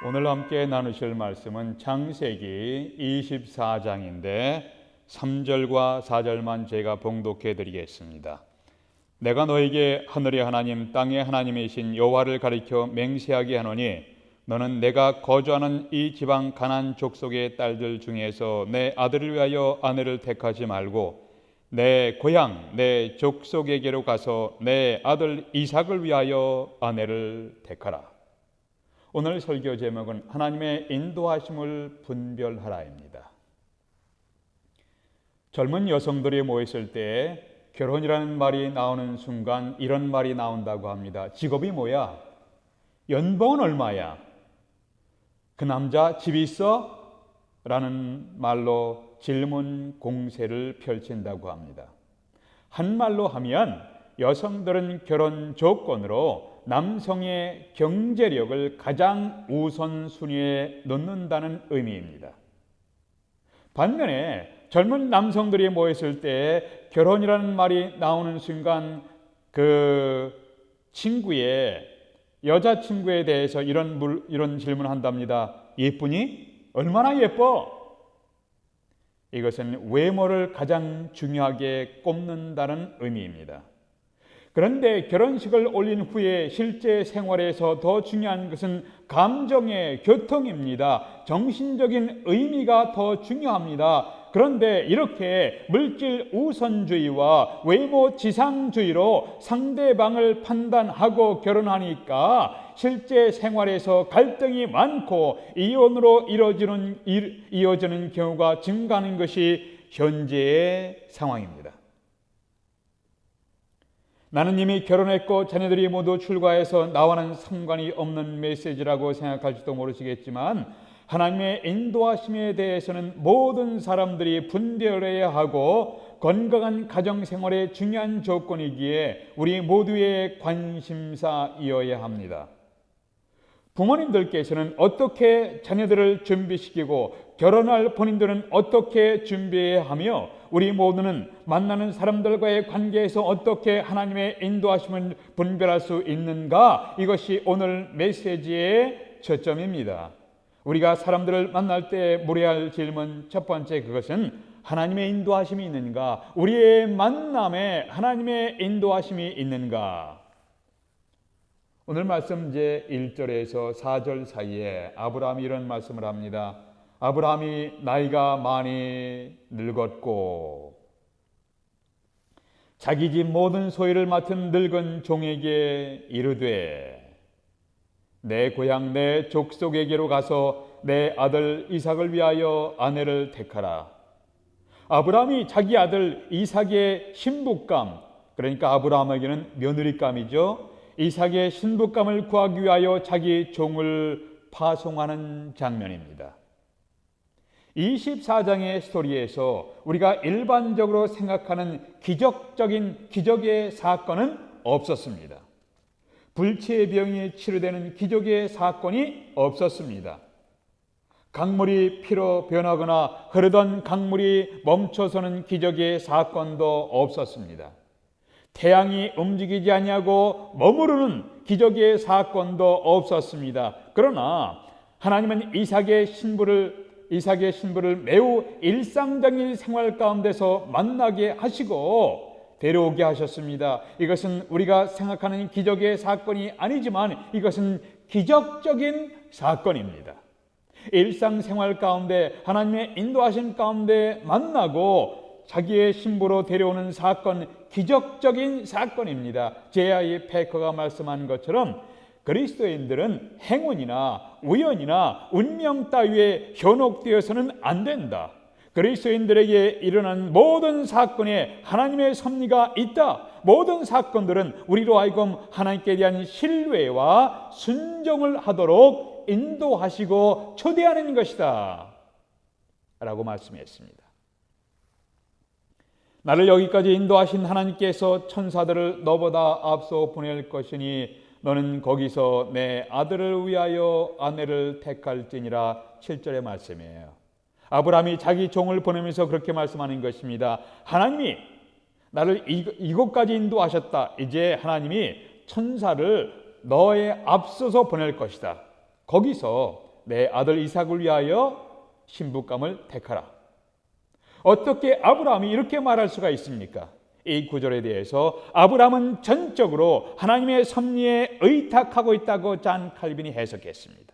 오늘 함께 나누실 말씀은 창세기 24장인데 3절과 4절만 제가 봉독해 드리겠습니다. 내가 너에게 하늘의 하나님 땅의 하나님이신 여호와를 가리켜 맹세하게 하노니 너는 내가 거주하는 이 지방 가나안 족속의 딸들 중에서 내 아들을 위하여 아내를 택하지 말고 내 고향 내 족속에게로 가서 내 아들 이삭을 위하여 아내를 택하라. 오늘 설교 제목은 하나님의 인도하심을 분별하라입니다. 젊은 여성들이 모였을 때 결혼이라는 말이 나오는 순간 이런 말이 나온다고 합니다. 직업이 뭐야? 연봉은 얼마야? 그 남자 집 있어? 라는 말로 질문 공세를 펼친다고 합니다. 한말로 하면 여성들은 결혼 조건으로 남성의 경제력을 가장 우선순위에 놓는다는 의미입니다. 반면에 젊은 남성들이 모였을 때 결혼이라는 말이 나오는 순간 그 친구의 여자친구에 대해서 이런 질문을 한답니다. 예쁘니? 얼마나 예뻐? 이것은 외모를 가장 중요하게 꼽는다는 의미입니다. 그런데 결혼식을 올린 후에 실제 생활에서 더 중요한 것은 감정의 교통입니다. 정신적인 의미가 더 중요합니다. 그런데 이렇게 물질 우선주의와 외모 지상주의로 상대방을 판단하고 결혼하니까 실제 생활에서 갈등이 많고 이혼으로 이어지는 경우가 증가하는 것이 현재의 상황입니다. 나는 이미 결혼했고 자녀들이 모두 출가해서 나와는 상관이 없는 메시지라고 생각할지도 모르시겠지만 하나님의 인도하심에 대해서는 모든 사람들이 분별해야 하고 건강한 가정생활의 중요한 조건이기에 우리 모두의 관심사이어야 합니다. 부모님들께서는 어떻게 자녀들을 준비시키고 결혼할 본인들은 어떻게 준비해야 하며 우리 모두는 만나는 사람들과의 관계에서 어떻게 하나님의 인도하심을 분별할 수 있는가? 이것이 오늘 메시지의 초점입니다. 우리가 사람들을 만날 때 물어야 할 질문 첫 번째, 그것은 하나님의 인도하심이 있는가? 우리의 만남에 하나님의 인도하심이 있는가? 오늘 말씀 제 1절에서 4절 사이에 아브라함이 이런 말씀을 합니다. 아브라함이 나이가 많이 늙었고 자기 집 모든 소유를 맡은 늙은 종에게 이르되 내 고향 내 족속에게로 가서 내 아들 이삭을 위하여 아내를 택하라. 아브라함이 자기 아들 이삭의 신부감, 그러니까 아브라함에게는 며느리감이죠. 이삭의 신부감을 구하기 위하여 자기 종을 파송하는 장면입니다. 24장의 스토리에서 우리가 일반적으로 생각하는 기적의 사건은 없었습니다. 불치의 병이 치료되는 기적의 사건이 없었습니다. 강물이 피로 변하거나 흐르던 강물이 멈춰서는 기적의 사건도 없었습니다. 태양이 움직이지 아니하고 머무르는 기적의 사건도 없었습니다. 그러나 하나님은 이삭의 신부를 매우 일상적인 생활 가운데서 만나게 하시고 데려오게 하셨습니다. 이것은 우리가 생각하는 기적의 사건이 아니지만 이것은 기적적인 사건입니다. 일상생활 가운데 하나님의 인도하신 가운데 만나고 자기의 신부로 데려오는 사건, 기적적인 사건입니다. J.I. 패커가 말씀한 것처럼 그리스도인들은 행운이나 우연이나 운명 따위에 현혹되어서는 안 된다. 그리스도인들에게 일어난 모든 사건에 하나님의 섭리가 있다. 모든 사건들은 우리로 하여금 하나님께 대한 신뢰와 순종을 하도록 인도하시고 초대하는 것이다 라고 말씀했습니다. 나를 여기까지 인도하신 하나님께서 천사들을 너보다 앞서 보낼 것이니 너는 거기서 내 아들을 위하여 아내를 택할지니라. 7절의 말씀이에요. 아브라함이 자기 종을 보내면서 그렇게 말씀하는 것입니다. 하나님이 나를 이곳까지 인도하셨다. 이제 하나님이 천사를 너의 앞서서 보낼 것이다. 거기서 내 아들 이삭을 위하여 신부감을 택하라. 어떻게 아브라함이 이렇게 말할 수가 있습니까? 이 구절에 대해서 아브라함은 전적으로 하나님의 섭리에 의탁하고 있다고 잔 칼빈이 해석했습니다.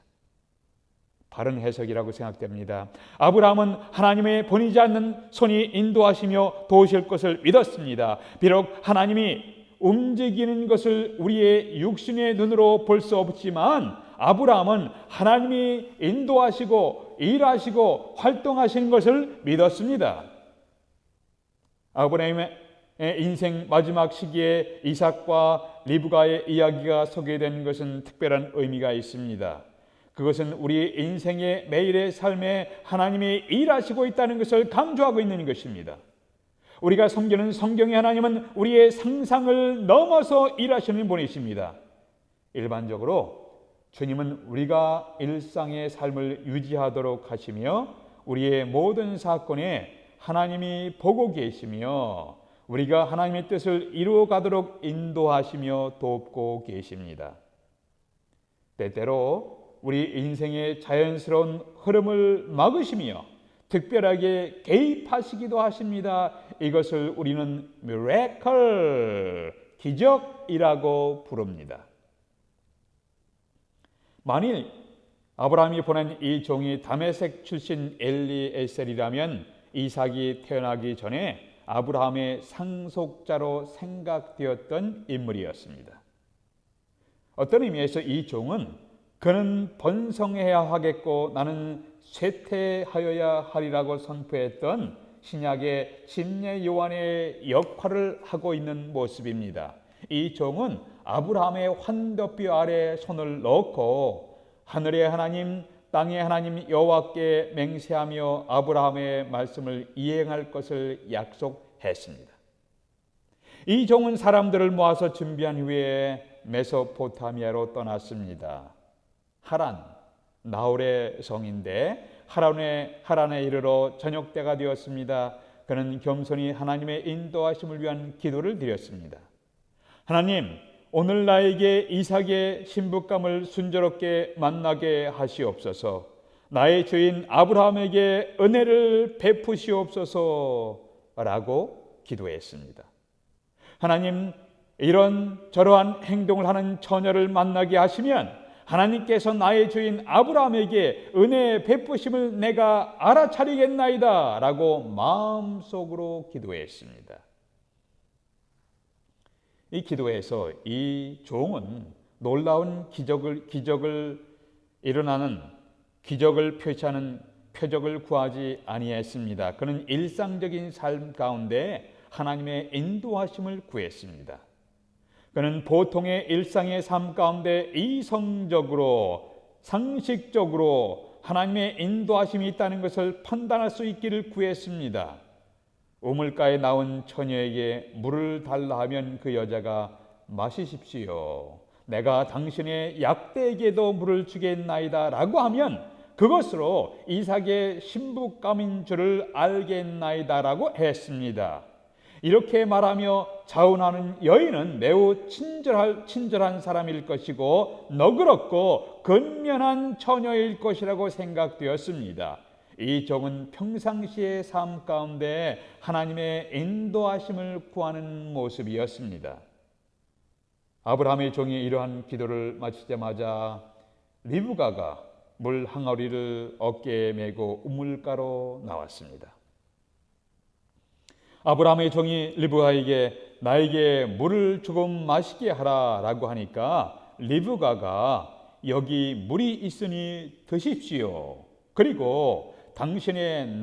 바른 해석이라고 생각됩니다. 아브라함은 하나님의 보이지 않는 손이 인도하시며 도우실 것을 믿었습니다. 비록 하나님이 움직이는 것을 우리의 육신의 눈으로 볼 수 없지만 아브라함은 하나님이 인도하시고 일하시고 활동하시는 것을 믿었습니다. 아브라함의 인생 마지막 시기에 이삭과 리브가의 이야기가 소개된 것은 특별한 의미가 있습니다. 그것은 우리 인생의 매일의 삶에 하나님이 일하시고 있다는 것을 강조하고 있는 것입니다. 우리가 섬기는 성경의 하나님은 우리의 상상을 넘어서 일하시는 분이십니다. 일반적으로 주님은 우리가 일상의 삶을 유지하도록 하시며 우리의 모든 사건에 하나님이 보고 계시며 우리가 하나님의 뜻을 이루어가도록 인도하시며 돕고 계십니다. 때때로 우리 인생의 자연스러운 흐름을 막으시며 특별하게 개입하시기도 하십니다. 이것을 우리는 미래클, 기적이라고 부릅니다. 만일 아브라함이 보낸 이 종이 다메섹 출신 엘리에셀이라면 이삭이 태어나기 전에 아브라함의 상속자로 생각되었던 인물이었습니다. 어떤 의미에서 이 종은 그는 번성해야 하겠고 나는 쇠퇴하여야 하리라고 선포했던 신약의 침례 요한의 역할을 하고 있는 모습입니다. 이 종은 아브라함의 환도뼈 아래 손을 넣고 하늘의 하나님, 땅의 하나님 여호와께 맹세하며 아브라함의 말씀을 이행할 것을 약속했습니다. 이 종은 사람들을 모아서 준비한 후에 메소포타미아로 떠났습니다. 하란, 나홀의 성인데 하란에 이르러 저녁 때가 되었습니다. 그는 겸손히 하나님의 인도하심을 위한 기도를 드렸습니다. 하나님, 오늘 나에게 이삭의 신부감을 순조롭게 만나게 하시옵소서. 나의 주인 아브라함에게 은혜를 베푸시옵소서라고 기도했습니다. 하나님, 이런 저러한 행동을 하는 처녀를 만나게 하시면 하나님께서 나의 주인 아브라함에게 은혜 베푸심을 내가 알아차리겠나이다 라고 마음속으로 기도했습니다. 이 기도에서 이 종은 놀라운 기적을 표시하는 표적을 구하지 아니했습니다. 그는 일상적인 삶 가운데 하나님의 인도하심을 구했습니다. 그는 보통의 일상의 삶 가운데 이성적으로 상식적으로 하나님의 인도하심이 있다는 것을 판단할 수 있기를 구했습니다. 우물가에 나온 처녀에게 물을 달라 하면 그 여자가 마시십시오. 내가 당신의 약대에게도 물을 주겠나이다 라고 하면 그것으로 이삭의 신부감인 줄을 알겠나이다 라고 했습니다. 이렇게 말하며 자원하는 여인은 매우 친절한 사람일 것이고 너그럽고 근면한 처녀일 것이라고 생각되었습니다. 이 종은 평상시의 삶 가운데 하나님의 인도하심을 구하는 모습이었습니다. 아브라함의 종이 이러한 기도를 마치자마자 리브가가 물 항아리를 어깨에 메고 우물가로 나왔습니다. 아브라함의 종이 리브가에게 나에게 물을 조금 마시게 하라라고 하니까 리브가가 여기 물이 있으니 드십시오. 그리고 당신의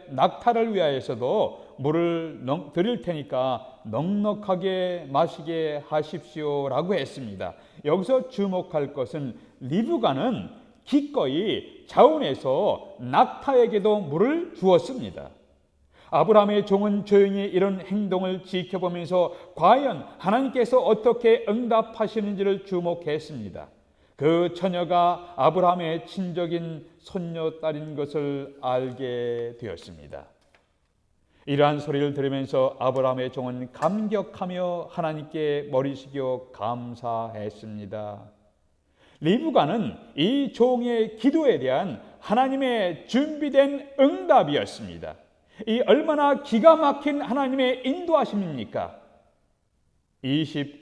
낙타를 위하여서도 물을 드릴 테니까 넉넉하게 마시게 하십시오라고 했습니다. 여기서 주목할 것은 리브가는 기꺼이 자원해서 낙타에게도 물을 주었습니다. 아브라함의 종은 조용히 이런 행동을 지켜보면서 과연 하나님께서 어떻게 응답하시는지를 주목했습니다. 그 처녀가 아브라함의 친족인 손녀딸인 것을 알게 되었습니다. 이러한 소리를 들으면서 아브라함의 종은 감격하며 하나님께 머리 숙여 감사했습니다. 리브가는 이 종의 기도에 대한 하나님의 준비된 응답이었습니다. 이 얼마나 기가 막힌 하나님의 인도하심입니까?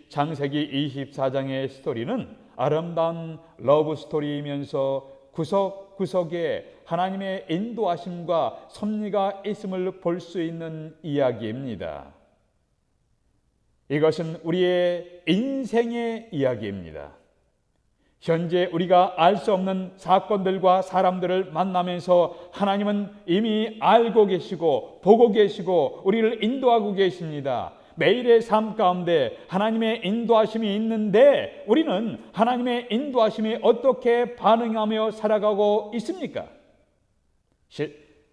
창세기 24장의 스토리는 아름다운 러브 스토리이면서 구석구석에 하나님의 인도하심과 섭리가 있음을 볼 수 있는 이야기입니다. 이것은 우리의 인생의 이야기입니다. 현재 우리가 알 수 없는 사건들과 사람들을 만나면서 하나님은 이미 알고 계시고 보고 계시고 우리를 인도하고 계십니다. 매일의 삶 가운데 하나님의 인도하심이 있는데 우리는 하나님의 인도하심에 어떻게 반응하며 살아가고 있습니까?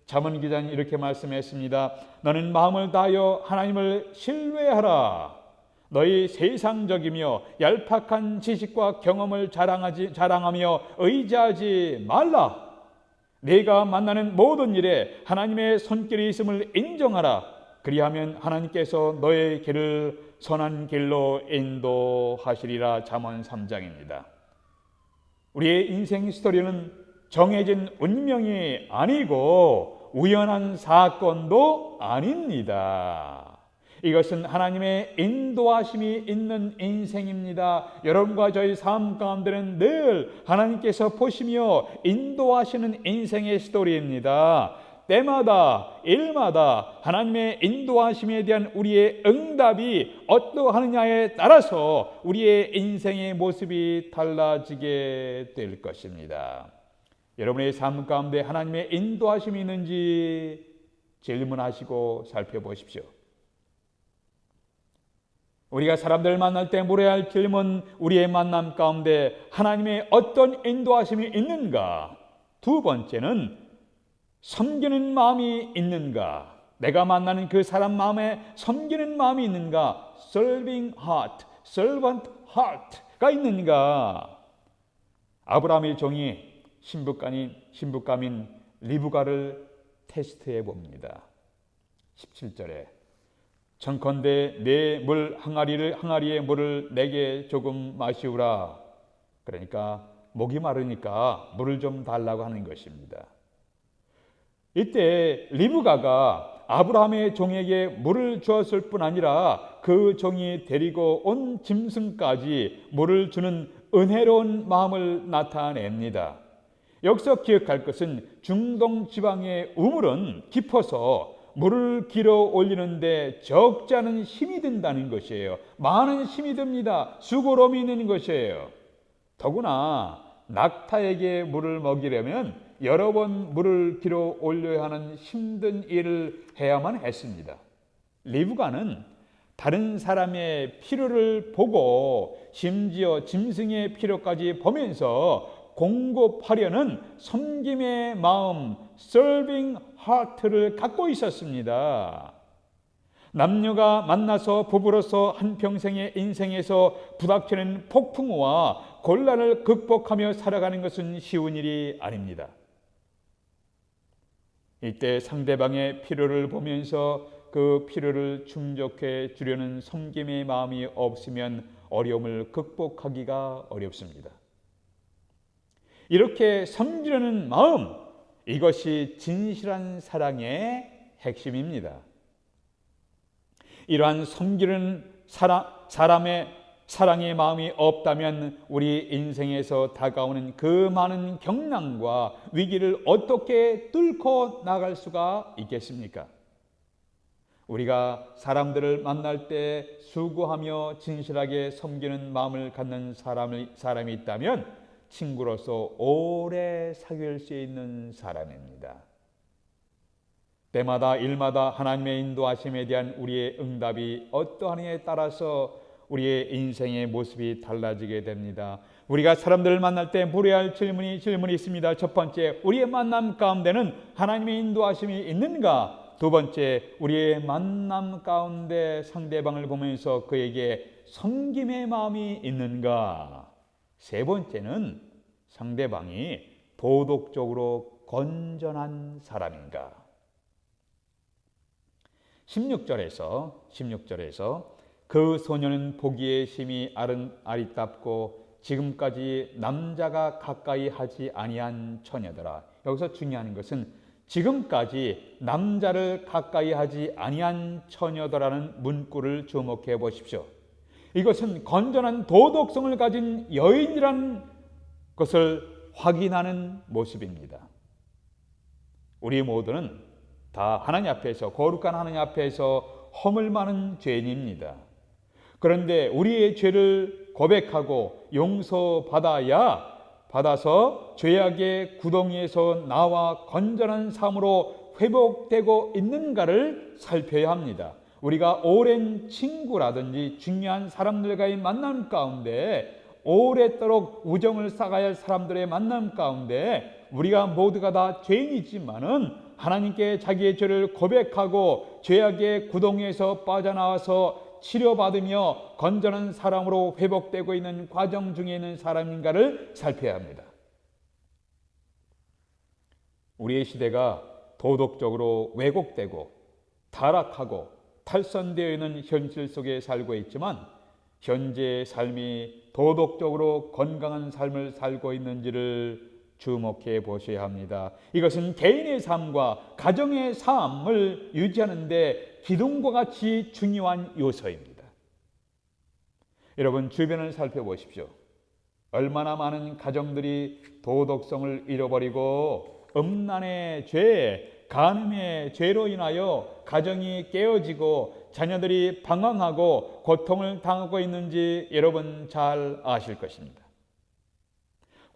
잠언 기자는 이렇게 말씀했습니다. 너는 마음을 다하여 하나님을 신뢰하라. 너희 세상적이며 얄팍한 지식과 경험을 자랑하며 의지하지 말라. 네가 만나는 모든 일에 하나님의 손길이 있음을 인정하라. 그리하면 하나님께서 너의 길을 선한 길로 인도하시리라. 잠언 3장입니다. 우리의 인생 스토리는 정해진 운명이 아니고 우연한 사건도 아닙니다. 이것은 하나님의 인도하심이 있는 인생입니다. 여러분과 저희 삶 가운데는 늘 하나님께서 보시며 인도하시는 인생의 스토리입니다. 때마다 일마다 하나님의 인도하심에 대한 우리의 응답이 어떠하느냐에 따라서 우리의 인생의 모습이 달라지게 될 것입니다. 여러분의 삶 가운데 하나님의 인도하심이 있는지 질문하시고 살펴보십시오. 우리가 사람들을 만날 때 물어야 할 질문, 우리의 만남 가운데 하나님의 어떤 인도하심이 있는가? 두 번째는 섬기는 마음이 있는가? 내가 만나는 그 사람 마음에 섬기는 마음이 있는가? Serving heart, servant heart가 있는가? 아브라함의 종이 신부감인 리브가를 테스트해 봅니다. 17절에 청컨대 내 항아리의 물을 내게 조금 마시우라. 그러니까 목이 마르니까 물을 좀 달라고 하는 것입니다. 이때 리브가가 아브라함의 종에게 물을 주었을 뿐 아니라 그 종이 데리고 온 짐승까지 물을 주는 은혜로운 마음을 나타냅니다. 여기서 기억할 것은 중동 지방의 우물은 깊어서 물을 길어 올리는데 적지 않은 힘이 든다는 것이에요. 많은 힘이 듭니다. 수고로움이 있는 것이에요. 더구나 낙타에게 물을 먹이려면 여러 번 물을 길어 올려야 하는 힘든 일을 해야만 했습니다. 리브가는 다른 사람의 필요를 보고 심지어 짐승의 필요까지 보면서 공급하려는 섬김의 마음, serving heart를 갖고 있었습니다. 남녀가 만나서 부부로서 한평생의 인생에서 부닥치는 폭풍우와 곤란을 극복하며 살아가는 것은 쉬운 일이 아닙니다. 이때 상대방의 필요를 보면서 그 필요를 충족해 주려는 섬김의 마음이 없으면 어려움을 극복하기가 어렵습니다. 이렇게 섬기려는 마음, 이것이 진실한 사랑의 핵심입니다. 이러한 섬기는 사람의 사랑의 마음이 없다면 우리 인생에서 다가오는 그 많은 경난과 위기를 어떻게 뚫고 나갈 수가 있겠습니까? 우리가 사람들을 만날 때 수고하며 진실하게 섬기는 마음을 갖는 사람이 있다면 친구로서 오래 사귈 수 있는 사람입니다. 때마다 일마다 하나님의 인도하심에 대한 우리의 응답이 어떠하느냐에 따라서 우리의 인생의 모습이 달라지게 됩니다. 우리가 사람들을 만날 때 물어야 할 질문이 있습니다. 첫 번째, 우리의 만남 가운데는 하나님의 인도하심이 있는가? 두 번째, 우리의 만남 가운데 상대방을 보면서 그에게 섬김의 마음이 있는가? 세 번째는 상대방이 도덕적으로 건전한 사람인가? 16절에서 그 소년은 보기에 심히 아리답고 지금까지 남자가 가까이 하지 아니한 처녀들아. 여기서 중요한 것은 지금까지 남자를 가까이 하지 아니한 처녀들라는 문구를 주목해 보십시오. 이것은 건전한 도덕성을 가진 여인이라는 것을 확인하는 모습입니다. 우리 모두는 다 하나님 앞에서, 거룩한 하나님 앞에서 허물 많은 죄인입니다. 그런데 우리의 죄를 고백하고 받아서 죄악의 구덩이에서 나와 건전한 삶으로 회복되고 있는가를 살펴야 합니다. 우리가 오랜 친구라든지 중요한 사람들과의 만남 가운데, 오랫도록 우정을 쌓아야 할 사람들의 만남 가운데 우리가 모두가 다 죄인이지만은 하나님께 자기의 죄를 고백하고 죄악의 구덩이에서 빠져나와서 치료받으며 건전한 사람으로 회복되고 있는 과정 중에 있는 사람인가를 살펴야 합니다. 우리의 시대가 도덕적으로 왜곡되고 타락하고 탈선되어 있는 현실 속에 살고 있지만 현재의 삶이 도덕적으로 건강한 삶을 살고 있는지를 주목해 보셔야 합니다. 이것은 개인의 삶과 가정의 삶을 유지하는 데 기둥과 같이 중요한 요소입니다. 여러분, 주변을 살펴보십시오. 얼마나 많은 가정들이 도덕성을 잃어버리고 음란의 죄, 간음의 죄로 인하여 가정이 깨어지고 자녀들이 방황하고 고통을 당하고 있는지 여러분 잘 아실 것입니다.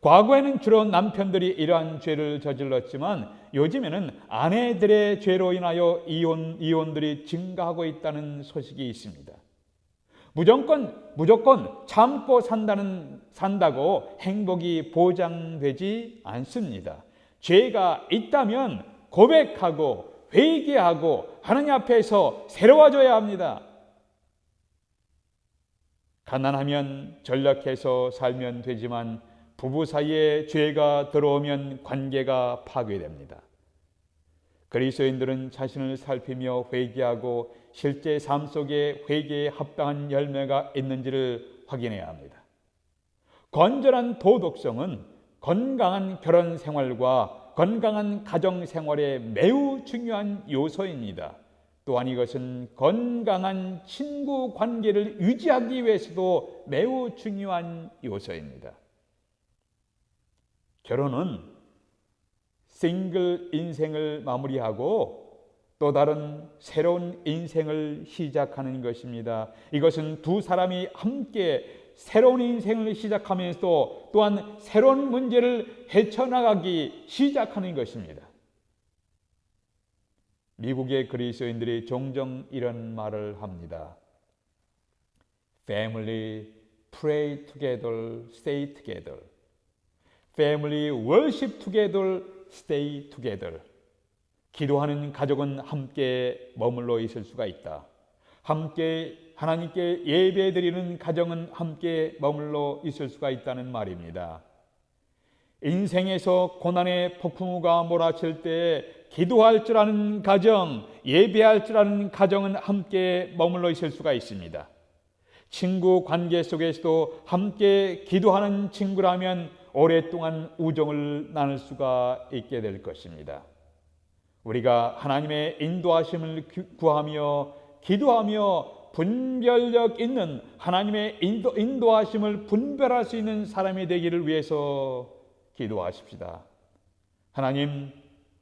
과거에는 주로 남편들이 이러한 죄를 저질렀지만 요즘에는 아내들의 죄로 인하여 이혼들이 증가하고 있다는 소식이 있습니다. 무조건 참고 산다고 행복이 보장되지 않습니다. 죄가 있다면 고백하고 회개하고 하나님 앞에서 새로워져야 합니다. 가난하면 전락해서 살면 되지만 부부 사이에 죄가 들어오면 관계가 파괴됩니다. 그리스도인들은 자신을 살피며 회개하고 실제 삶 속에 회개에 합당한 열매가 있는지를 확인해야 합니다. 건전한 도덕성은 건강한 결혼 생활과 건강한 가정 생활에 매우 중요한 요소입니다. 또한 이것은 건강한 친구 관계를 유지하기 위해서도 매우 중요한 요소입니다. 결혼은 싱글 인생을 마무리하고 또 다른 새로운 인생을 시작하는 것입니다. 이것은 두 사람이 함께 새로운 인생을 시작하면서 또한 새로운 문제를 헤쳐나가기 시작하는 것입니다. 미국의 그리스도인들이 종종 이런 말을 합니다. Family pray together, stay together. Family worship together, stay together. 기도하는 가족은 함께 머물러 있을 수가 있다. 함께 하나님께 예배드리는 가정은 함께 머물러 있을 수가 있다는 말입니다. 인생에서 고난의 폭풍우가 몰아칠 때 기도할 줄 아는 가정, 예배할 줄 아는 가정은 함께 머물러 있을 수가 있습니다. 친구 관계 속에서도 함께 기도하는 친구라면 오랫동안 우정을 나눌 수가 있게 될 것입니다. 우리가 하나님의 인도하심을 구하며 기도하며 분별력 있는 하나님의 인도하심을 분별할 수 있는 사람이 되기를 위해서 기도하십시다. 하나님,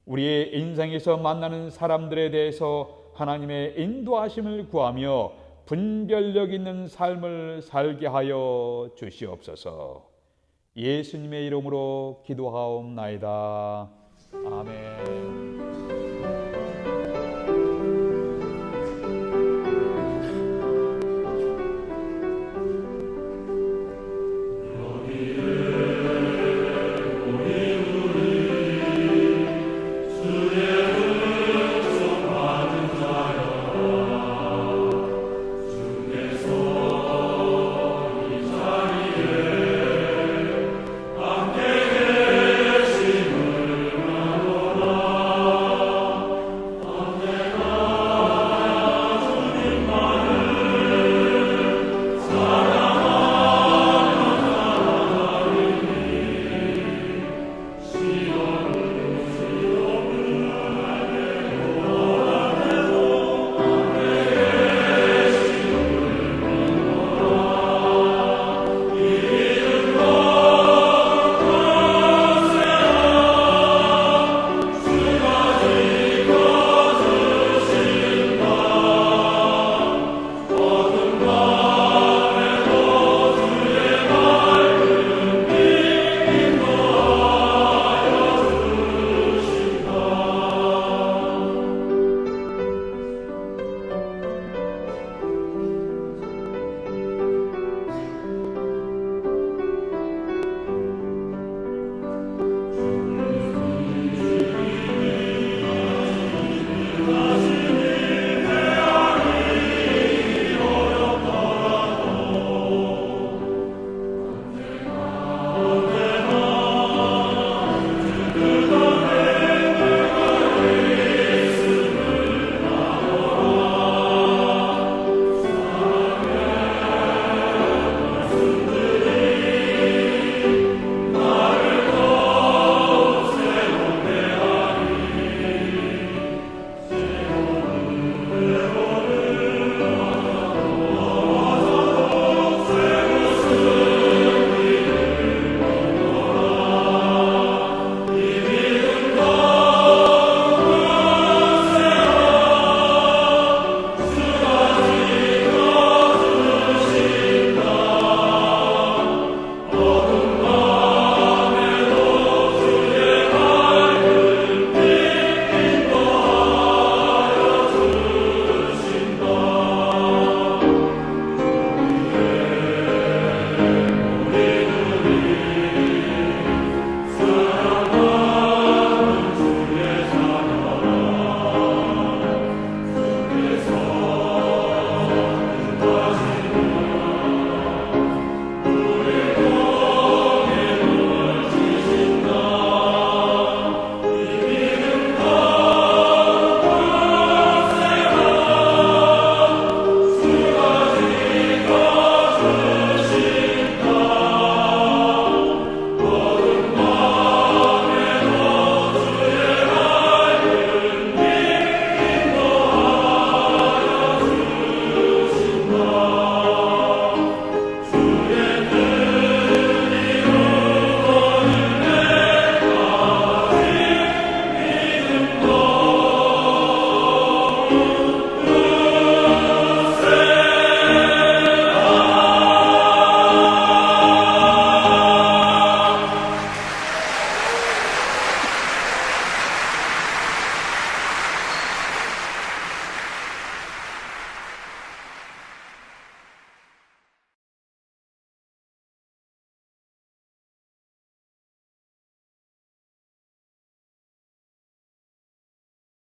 우리의 인생에서 만나는 사람들에 대해서 하나님의 인도하심을 구하며 분별력 있는 삶을 살게 하여 주시옵소서. 예수님의 이름으로 기도하옵나이다. 아멘.